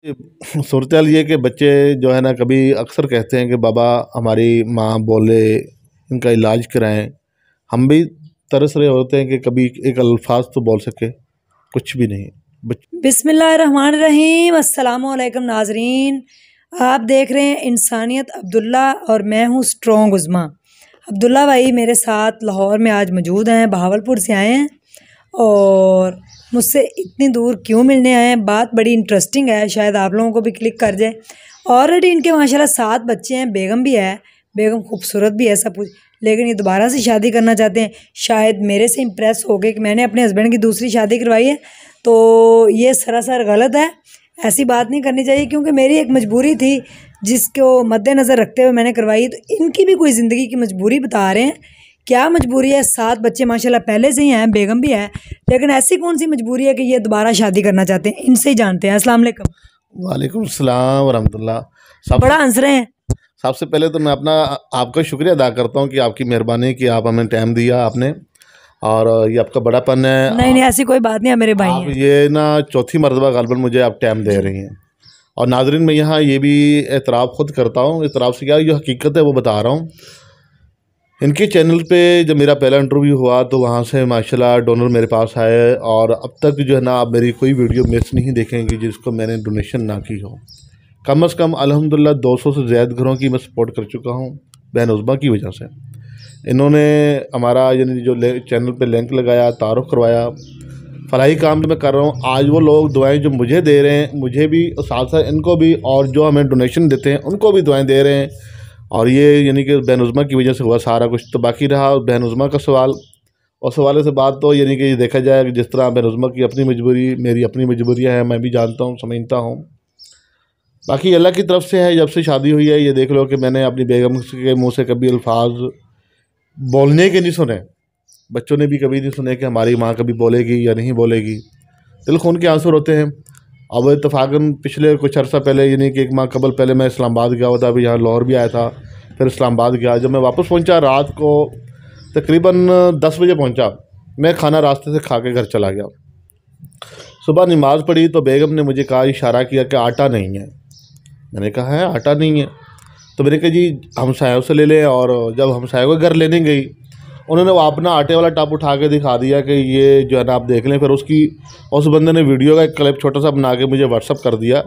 सूरत हाल ये है कि बच्चे जो है ना कभी अक्सर कहते हैं कि बाबा हमारी माँ बोले इनका इलाज कराएं। हम भी तरस रहे होते हैं कि कभी एक अल्फाज तो बोल सके, कुछ भी नहीं। बिस्मिल्लाहिर्रहमानिर्रहीम। अस्सलामुअलैकुम नाजरीन, आप देख रहे हैं इंसानियत अब्दुल्ला और मैं हूँ स्ट्रॉन्ग उज़्मा। अब्दुल्ला भाई मेरे साथ लाहौर में आज मौजूद हैं, बहावलपुर से आए हैं और मुझसे इतनी दूर क्यों मिलने आए हैं, बात बड़ी इंटरेस्टिंग है, शायद आप लोगों को भी क्लिक कर जाए। ऑलरेडी इनके माशाल्लाह 7 बच्चे हैं, बेगम भी है, बेगम खूबसूरत भी है सब कुछ, लेकिन ये दोबारा से शादी करना चाहते हैं। शायद मेरे से इम्प्रेस हो गए कि मैंने अपने हस्बैंड की दूसरी शादी करवाई है, तो ये सरासर गलत है, ऐसी बात नहीं करनी चाहिए, क्योंकि मेरी एक मजबूरी थी जिसको मद्देनज़र रखते हुए मैंने करवाई। तो इनकी भी कोई ज़िंदगी की मजबूरी बता रहे हैं, क्या मजबूरी है। 7 बच्चे माशाल्लाह पहले से ही हैं, बेगम भी है, लेकिन ऐसी कौन सी मजबूरी है कि ये दोबारा शादी करना चाहते हैं। इनसे ही जानते हैं। अस्सलाम वालेकुम। वालेकुम सलाम वरहमतुल्लाह। बड़ा हंस रहे हैं। सबसे पहले तो मैं आपका शुक्रिया अदा करता हूँ कि आपकी मेहरबानी कि आप हमें टाइम दिया आपने, और ये आपका बड़ापन है। नहीं ऐसी कोई बात नहीं है, मेरे भाई आप हैं। ये ना चौथी मरतबा गालबन मुझे आप टाइम दे रही हैं। और नाजरीन मैं यहाँ ये भी एतराफ़ खुद करता हूँ, एतराफ़ से क्या जो हकीकत है वो बता रहा हूँ। इनके चैनल पे जब मेरा पहला इंटरव्यू हुआ तो वहाँ से माशाल्लाह डोनर मेरे पास आए, और अब तक जो है ना आप मेरी कोई वीडियो मिस नहीं देखेंगे जिसको मैंने डोनेशन ना की हो। कम से कम अल्हम्दुलिल्लाह 200 से ज़्यादा घरों की मैं सपोर्ट कर चुका हूँ बहन उज़्मा की वजह से। इन्होंने हमारा यानी जो चैनल पे लिंक लगाया, तारुफ करवाया, फलाही काम जो मैं कर रहा हूँ, आज वो लोग दुआएं जो मुझे दे रहे हैं, मुझे भी और साथ साथ इनको भी, और जो हमें डोनेशन देते हैं उनको भी दुआएं दे रहे हैं। और ये यानी कि बहन उज़्मा की वजह से हुआ सारा कुछ। तो बाकी रहा बहन उज़्मा का सवाल, और सवाल से बात तो यानी कि देखा जाए कि जिस तरह बहन उज़्मा की अपनी मजबूरी, मेरी अपनी मजबूरियाँ हैं, मैं भी जानता हूँ, समझता हूँ। बाकी अल्लाह की तरफ से है, जब से शादी हुई है ये देख लो कि मैंने अपनी बेगम के मुँह से कभी अल्फाज बोलने के नहीं सुने, बच्चों ने भी कभी नहीं सुने कि हमारी माँ कभी बोलेगी या नहीं बोलेगी। दिल खून के आंसू रोते हैं। अब इत्तफाकन पिछले कुछ अर्सा पहले यानी कि 1 माह कबल पहले मैं इस्लामाबाद गया हुआ था, अभी यहाँ लाहौर भी आया था, फिर इस्लामाबाद गया। जब मैं वापस पहुँचा रात को तकरीबन 10 बजे पहुँचा, मैं खाना रास्ते से खा के घर चला गया। सुबह नमाज़ पढ़ी तो बेगम ने मुझे कहा, इशारा किया कि आटा नहीं है। मैंने कहा है आटा नहीं है, तो मैंने कहा जी हमसायों से ले लें। और जब हमसायों के घर लेने गई, उन्होंने वो अपना आटे वाला टब उठा के दिखा दिया कि ये जो है ना आप देख लें। फिर उस बंदे ने वीडियो का एक क्लिप छोटा सा बना के मुझे व्हाट्सअप कर दिया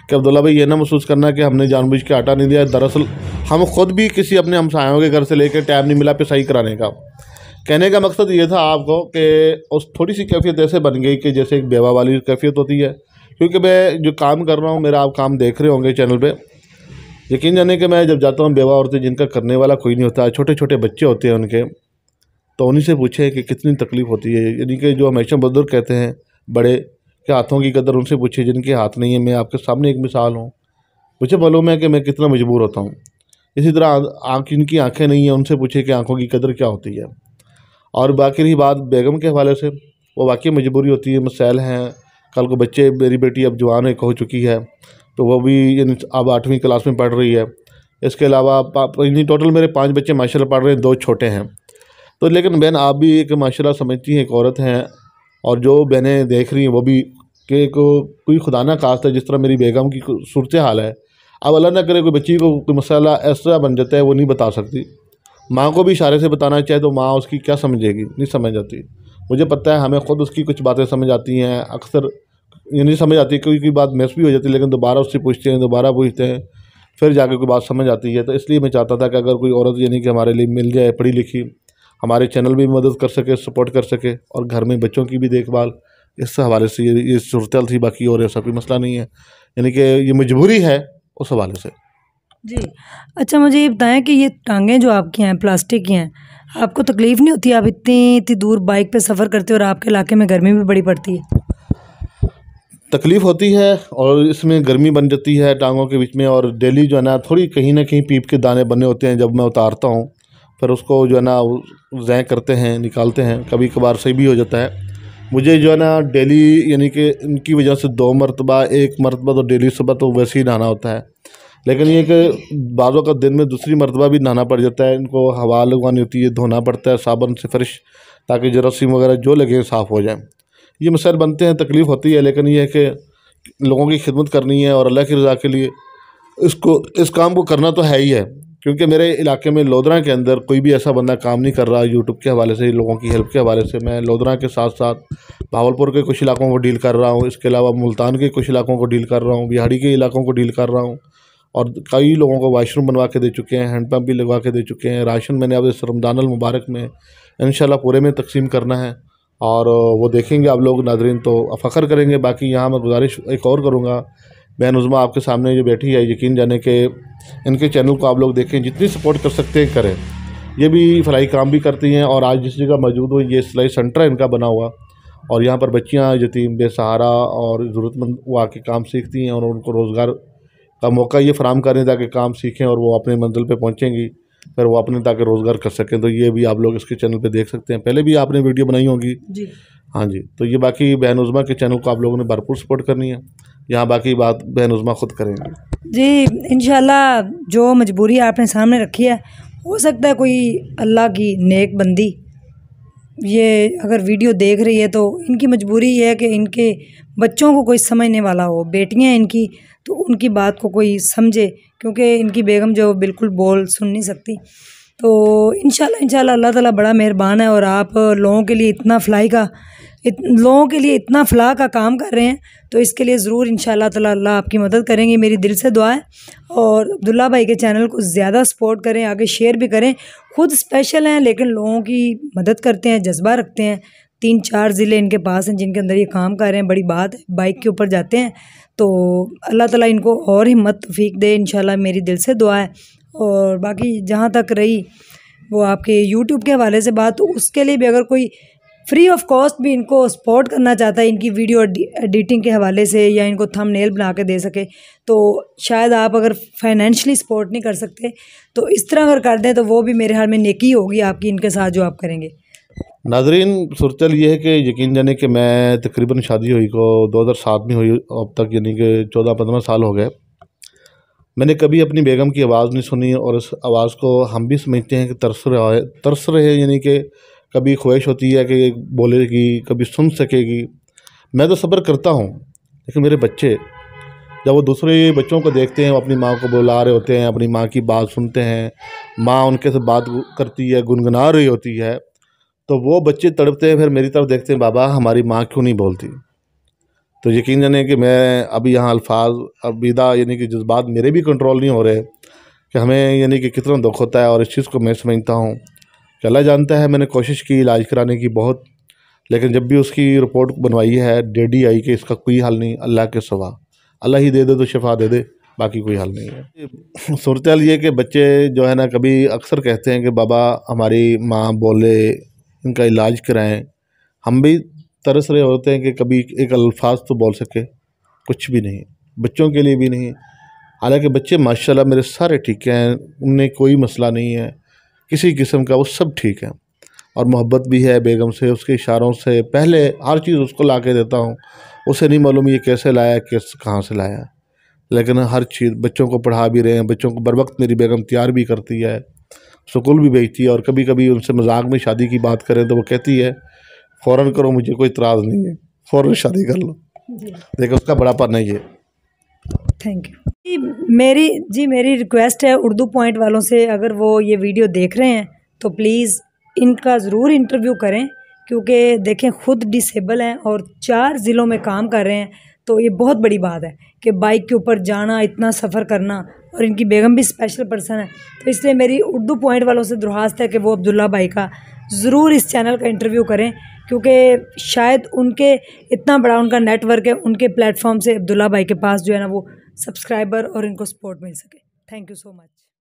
कि अब्दुल्ला भाई ये ना महसूस करना कि हमने जानबूझ के आटा नहीं दिया, दरअसल हम खुद भी किसी अपने हमसायों के घर से लेकर टाइम नहीं मिला पिसाई कराने का। कहने का मकसद ये था आपको कि उस थोड़ी सी कैफियत ऐसे बन गई कि जैसे एक बेवा वाली कैफियत होती है। क्योंकि मैं जो काम कर रहा हूँ, मेरा आप काम देख रहे होंगे चैनल पे, यकीन जाने कि मैं जब जाता हूँ बेवा औरतें जिनका करने वाला कोई नहीं होता, छोटे छोटे बच्चे होते हैं उनके, तो उन्हीं से पूछे कि कितनी तकलीफ़ होती है। यानी कि जो हमेशा बुजुर्ग कहते हैं बड़े के हाथों की कदर उनसे पूछिए जिनके हाथ नहीं है। मैं आपके सामने एक मिसाल हूँ, मुझे मालूम है कि मैं कितना मजबूर होता हूँ। इसी तरह जिनकी आँखें नहीं हैं उनसे पूछिए कि आँखों की कदर क्या होती है। और बाकी रही बात बेगम के हवाले से, वो वाकई मजबूरी होती है, मसाइल हैं। कल को बच्चे, मेरी बेटी अब जवान हो चुकी है, तो वो भी यानी अब 8वीं क्लास में पढ़ रही है। इसके अलावा टोटल मेरे 5 बच्चे माशाल्लाह पढ़ रहे हैं, 2 छोटे हैं। तो लेकिन बहन आप भी एक माशाल्लाह समझती हैं, एक औरत हैं, और जो बहनें देख रही हैं वो भी कि कोई खुदा ना खास्ता जिस तरह मेरी बेगम की सूरत हाल है, अब अल्लाह ना करे कोई बच्ची को कोई मसाला ऐसा बन जाता है वो नहीं बता सकती। माँ को भी इशारे से बताना चाहे तो माँ उसकी क्या समझेगी, नहीं समझ आती। मुझे पता है हमें ख़ुद उसकी कुछ बातें समझ आती हैं, अक्सर ये नहीं समझ आती, कोई बात मिस भी हो जाती है, लेकिन दोबारा उससे पूछते हैं, दोबारा पूछते हैं, फिर जाकर कोई बात समझ आती है। तो इसलिए मैं चाहता था कि अगर कोई औरत यानी कि हमारे लिए मिल जाए, पढ़ी लिखी, हमारे चैनल भी मदद कर सके, सपोर्ट कर सके, और घर में बच्चों की भी देखभाल, इस हवाले से ये सूरत थी। बाकी और ऐसा कोई मसला नहीं है, यानी कि ये मजबूरी है उस हवाले से। जी अच्छा, मुझे ये बताएं कि ये टांगें जो आपकी हैं प्लास्टिक की हैं, आपको तकलीफ़ नहीं होती? आप इतनी दूर बाइक पे सफ़र करते हो और आपके इलाके में गर्मी भी बड़ी पड़ती है। तकलीफ़ होती है और इसमें गर्मी बन जाती है टांगों के बीच में, और डेली जो है ना थोड़ी कहीं ना कहीं पीप के दाने बने होते हैं। जब मैं उतारता हूँ फिर उसको जो है ना ज़ैं करते हैं, निकालते हैं, कभी कभार सही भी हो जाता है। मुझे जो है ना डेली यानी कि इनकी वजह से 2 मरतबा, 1 मरतबा तो डेली सुबह तो वैसे ही नहाना होता है, लेकिन ये कि बाज़ों का दिन में दूसरी मरतबा भी नहाना पड़ जाता है। इनको हवा लगवानी होती है, धोना पड़ता है साबुन से फ्रेश, ताकि जरासीम वगैरह जो लगे साफ़ हो जाए। ये मसाइल बनते हैं, तकलीफ़ होती है, लेकिन ये है कि लोगों की खिदमत करनी है और अल्लाह की रज़ा के लिए इस काम को करना तो है ही है। क्योंकि मेरे इलाके में लोधरा के अंदर कोई भी ऐसा बंदा काम नहीं कर रहा यूट्यूब के हवाले से, लोगों की हेल्प के हवाले से। मैं लोधरा के साथ साथ भावलपुर के कुछ इलाकों को डील कर रहा हूँ, इसके अलावा मुल्तान के कुछ इलाकों को डील कर रहा हूँ, बिहाड़ी के इलाकों को डील कर रहा हूँ, और कई लोगों को वाशरूम बनवा के दे चुके हैं, हैंडपम्प भी लगवा के दे चुके हैं। राशन मैंने अब इस रमज़ान अल मुबारक में इंशाल्लाह पूरे में तकसीम करना है, और वो देखेंगे आप लोग नाज़रीन तो फ़ख्र करेंगे। बाकी यहाँ मैं गुजारिश एक और करूँगा, बहन उज़्मा आपके सामने जो बैठी है, यकीन जाने के इनके चैनल को आप लोग देखें, जितनी सपोर्ट कर सकते हैं करें। ये भी फलाई काम भी करती हैं, और आज जिस जगह मौजूद हो ये सिलाई सेंटर है इनका बना हुआ, और यहाँ पर बच्चियाँ यतीम बेसहारा और ज़रूरतमंद वो आके काम सीखती हैं, और उनको रोज़गार का मौका ये फ़राम करें ताकि काम सीखें और वो अपने मंजिल पे पहुँचेंगी, फिर वो अपने ताकि रोज़गार कर सकें। तो ये भी आप लोग इसके चैनल पे देख सकते हैं, पहले भी आपने वीडियो बनाई होगी जी। हाँ जी। तो ये बाकी बहन उज़्मा के चैनल को आप लोगों ने भरपूर सपोर्ट करनी है। यहाँ बाकी बात बहन उज़्मा खुद करेंगे। जी इंशाल्लाह जो मजबूरी आपने सामने रखी है, हो सकता है कोई अल्लाह की नेक बंदी ये अगर वीडियो देख रही है तो इनकी मजबूरी ये है कि इनके बच्चों को कोई समझने वाला हो, बेटियां इनकी, तो उनकी बात को कोई समझे, क्योंकि इनकी बेगम जो बिल्कुल बोल सुन नहीं सकती। तो इंशाल्लाह अल्लाह ताला बड़ा मेहरबान है, और आप लोगों के लिए लोगों के लिए इतना फ़लाह का काम कर रहे हैं, तो इसके लिए ज़रूर इंशाल्लाह ताला अल्लाह आपकी मदद करेंगे। मेरी दिल से दुआ है, और अब्दुल्ला भाई के चैनल को ज़्यादा सपोर्ट करें, आगे शेयर भी करें। खुद स्पेशल हैं लेकिन लोगों की मदद करते हैं, जज्बा रखते हैं। 3-4 ज़िले इनके पास हैं जिनके अंदर ये काम कर रहे हैं, बड़ी बात है। बाइक के ऊपर जाते हैं, तो अल्लाह ताला इनको और हिम्मत तौफीक दे, इंशाल्लाह मेरी दिल से दुआ है। और बाकी जहाँ तक रही वो आपके यूट्यूब के हवाले से बात, तो उसके लिए भी अगर कोई फ्री ऑफ कॉस्ट भी इनको सपोर्ट करना चाहता है इनकी वीडियो एडिटिंग के हवाले से, या इनको थंबनेल बना के दे सके, तो शायद आप अगर फाइनेंशियली सपोर्ट नहीं कर सकते तो इस तरह अगर कर दें तो वो भी मेरे ख्याल में नेकी होगी आपकी इनके साथ जो आप करेंगे। नाज़रीन सूरत ये है कि यकीन जाने कि मैं तकरीबन शादी हुई को 2007 में हुई, अब तक यानी कि 14-15 साल हो गए। मैंने कभी अपनी बेगम की आवाज़ नहीं सुनी, और इस आवाज़ को हम भी समझते हैं कि तरस रहे, यानी कि कभी ख्वाहिश होती है कि बोलेगी, कभी सुन सकेगी। मैं तो सब्र करता हूँ, लेकिन मेरे बच्चे जब वो दूसरे बच्चों को देखते हैं, वो अपनी माँ को बुला रहे होते हैं, अपनी माँ की बात सुनते हैं, माँ उनके से बात करती है, गुनगुना रही होती है, तो वो बच्चे तड़पते हैं, फिर मेरी तरफ देखते हैं, बाबा हमारी माँ क्यों नहीं बोलती। तो यकीन जाने कि मैं अभी यहाँ अल्फाज अबीदा यानी कि जज्बात मेरे भी कंट्रोल नहीं हो रहे कि हमें यानी कि कितना दुख होता है, और इस चीज़ को मैं समझता हूँ कि अल्लाह जानता है। मैंने कोशिश की इलाज कराने की बहुत, लेकिन जब भी उसकी रिपोर्ट बनवाई है डेडी आई कि इसका कोई हल नहीं अल्लाह के सिवा, अल्लाह ही दे दे तो शिफा दे दे, बाकी कोई हल नहीं है। सूरत ये कि बच्चे जो है ना कभी अक्सर कहते हैं कि बाबा हमारी माँ बोले, इनका इलाज कराएं। हम भी तरस रहे होते हैं कि कभी एक अल्फाज तो बोल सके, कुछ भी नहीं, बच्चों के लिए भी नहीं। हालांकि बच्चे माशाल्लाह मेरे सारे ठीक हैं, उनमें कोई मसला नहीं है किसी किस्म का, वो सब ठीक है, और मोहब्बत भी है बेगम से, उसके इशारों से पहले हर चीज़ उसको ला के देता हूँ। उसे नहीं मालूम ये कैसे लाया, कहाँ से लाया, लेकिन हर चीज़ बच्चों को पढ़ा भी रहे हैं, बच्चों को बर वक्त मेरी बेगम तैयार भी करती है, स्कूल भी भेजती है, और कभी कभी उनसे मजाक में शादी की बात करें तो वो कहती है फ़ौरन करो, मुझे कोई इतराज़ नहीं है, फ़ौरन शादी कर लो। देखो उसका बड़ापन नहीं है। Thank you. मेरी रिक्वेस्ट है उर्दू पॉइंट वालों से, अगर वो ये वीडियो देख रहे हैं तो प्लीज़ इनका ज़रूर इंटरव्यू करें, क्योंकि देखें खुद डिसेबल हैं और 4 ज़िलों में काम कर रहे हैं, तो ये बहुत बड़ी बात है कि बाइक के ऊपर जाना, इतना सफ़र करना, और इनकी बेगम भी स्पेशल पर्सन है। तो इसलिए मेरी उर्दू पॉइंट वालों से दरख्वास्त है कि वो अब्दुल्ला भाई का ज़रूर इस चैनल का इंटरव्यू करें, क्योंकि शायद उनके इतना बड़ा उनका नेटवर्क है, उनके प्लेटफॉर्म से अब्दुल्ला भाई के पास जो है ना वो सब्सक्राइबर और इनको सपोर्ट मिल सके। Thank you so much.